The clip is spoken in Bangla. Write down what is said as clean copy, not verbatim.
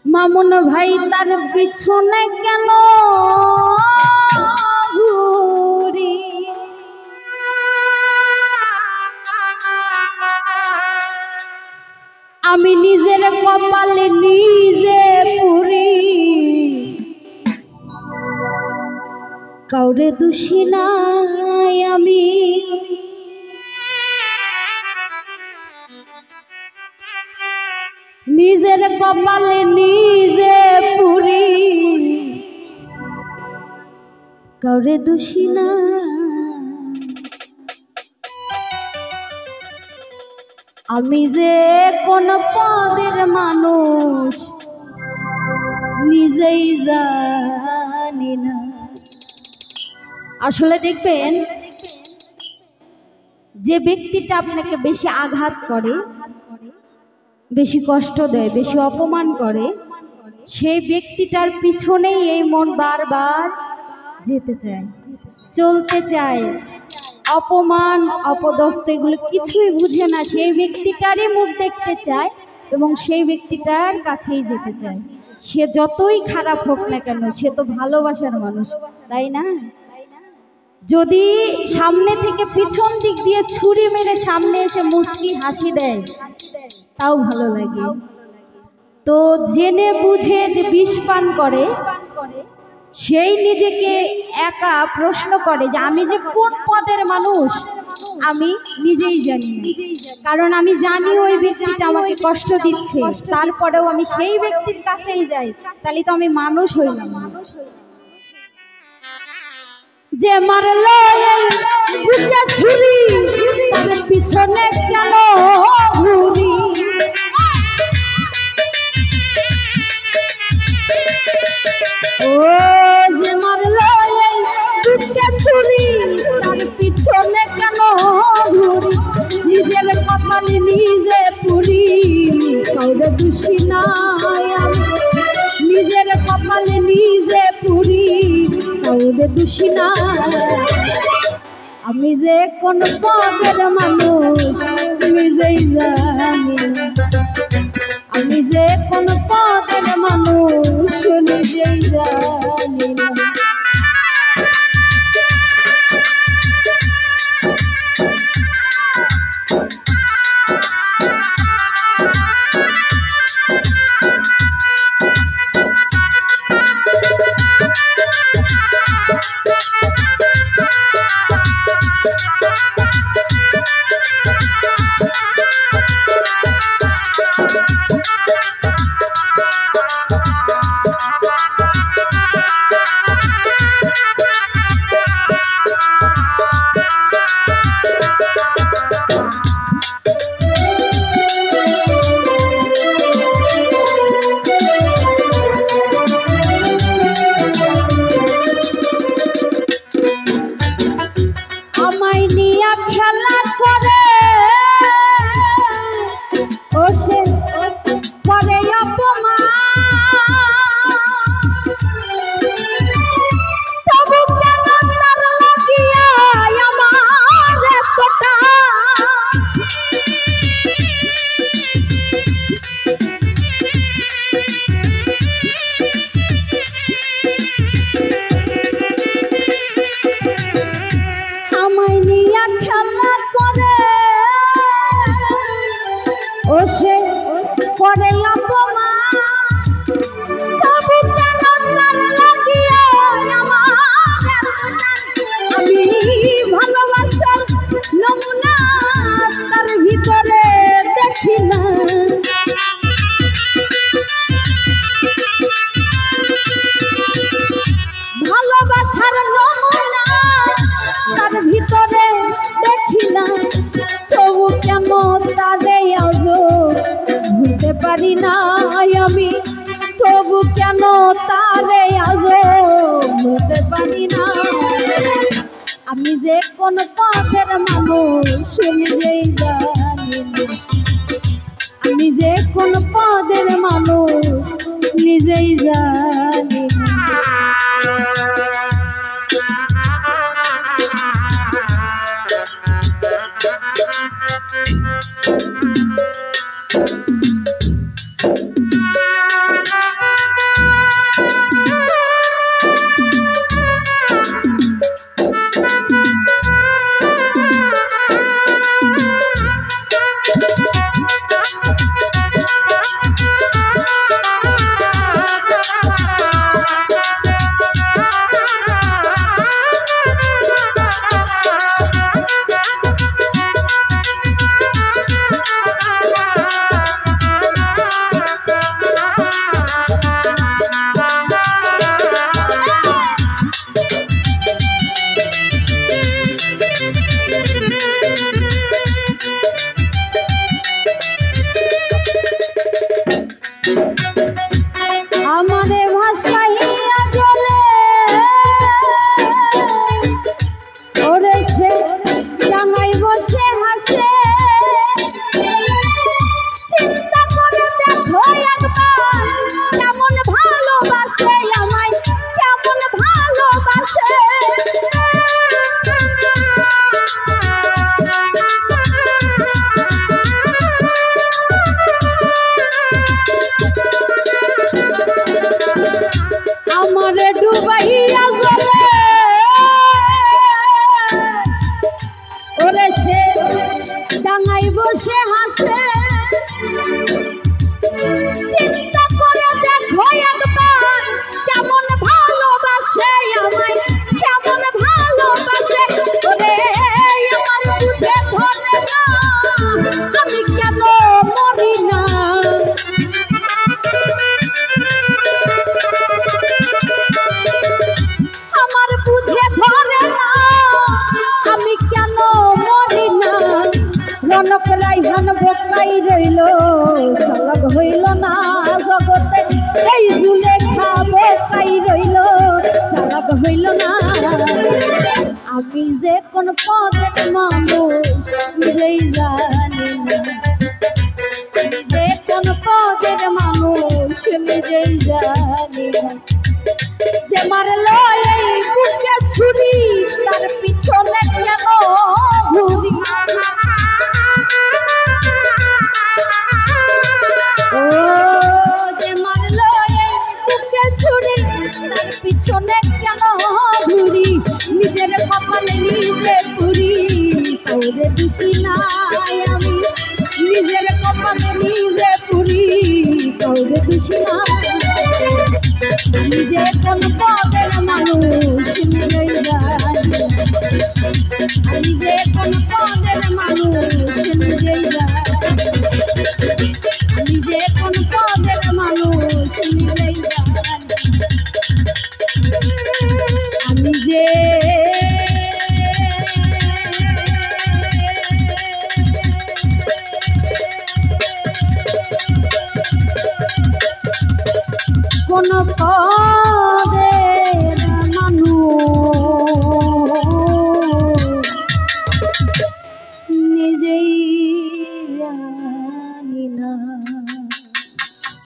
মামুন ভাই তার পিছনে কেন ঘুরি, আমি নিজের কপালে নিজে পুরি, কাউরে দোষী নাই আমি। নিজের কপালে নিজে পুরি, কাউরে দোষী না। আমি যে কোন পদের মানুষ নিজেই জানি না। আসলে দেখবেন, যে ব্যক্তিটা আপনাকে বেশি আঘাত করে, বেশি কষ্ট দেয়, বেশি অপমান করে, সেই ব্যক্তিটার পিছনেই এই মন বারবার যেতে চায়, চলতে চায়। অপমান অপদস্থ এগুলো কিছুই বুঝে না, সেই ব্যক্তিটারই মুখ দেখতে চায় এবং সেই ব্যক্তিটার কাছেই যেতে চায়। সে যতই খারাপ হোক না কেন, সে তো ভালোবাসার মানুষ, তাই না? যদি সামনে থেকে পিছন দিক দিয়ে ছুরি মেরে সামনে এসে মুচকি হাসি দেয়, তাও ভালো লাগে। তো জেনে বুঝে যে বিষ পান করে, সেই নিজেকে একা প্রশ্ন করে যে আমি যে কোন পদের মানুষ আমি নিজেই জানি না। কারণ আমি জানি ওই ব্যক্তিটা আমাকে কষ্ট দিচ্ছে, তারপরেও আমি সেই ব্যক্তির কাছেই যাই, তাহলে তো আমি মানুষ হইলাম না। যে মারলো বুকে ছুরি, তার পিছনে কেন ঘুরি, ও যে মারলো বুকে ছুরি, তার পিছনে কেন ঘুরি, নিজের কপালে নিজে পুরি, কাউরে দোষী নাই আমি। নিজের কপালে নিজে পুরি, কাউরে দোষী নাই। আমি যে কোন পদের মানুষ নিজেই জানি না। আমি যে কোন পদের মানুষ নিজেই জানি না। পারি না আমি, তবু কেন তারে আজও বলতে পারি না। আমি যে কোন পথের মানুষ নিজেই জানি না। আমি যে কোন পদের মানুষ নিজেই জানি না। হাসে হাসে চিন্তা করে দেখো একবার কেমন ভালোবাসে আমায়, কেমন ভালোবাসে। ওরে আমার বুঝে ধরে না আমি কেন মরি না, আমার বুঝে ধরে না আমি কেন মরি না। রনক রাইহান বোকাই রইল, চালাক হইল না জগতে, এই জুলেখা বোকাই রইল, চালাক হইল না। আমি যে কোন পদের মানুষ নিজেই জানি না, আমি যে কোন পদের মানুষ নিজেই জানি না। যে মারলো এই বুকে ছুরি তার পিছনে কেন ঘুরি, ও যে মারলো এই বুকে ছুরি তার পিছনে কেন ঘুরি। নিজের কপালে নিজে পুরি কাউরে দোষী নাই আমি, নিজের কপালে নিজে পুরি কাউরে দোষী নাই। আমি যে কোন পদের মানুষ নিজেই জানি, আমি যে কোন পদের মানুষ নিজেই জানি, আমি যে কোন পদের মানুষ নিজেই জানি। আমি যে কোন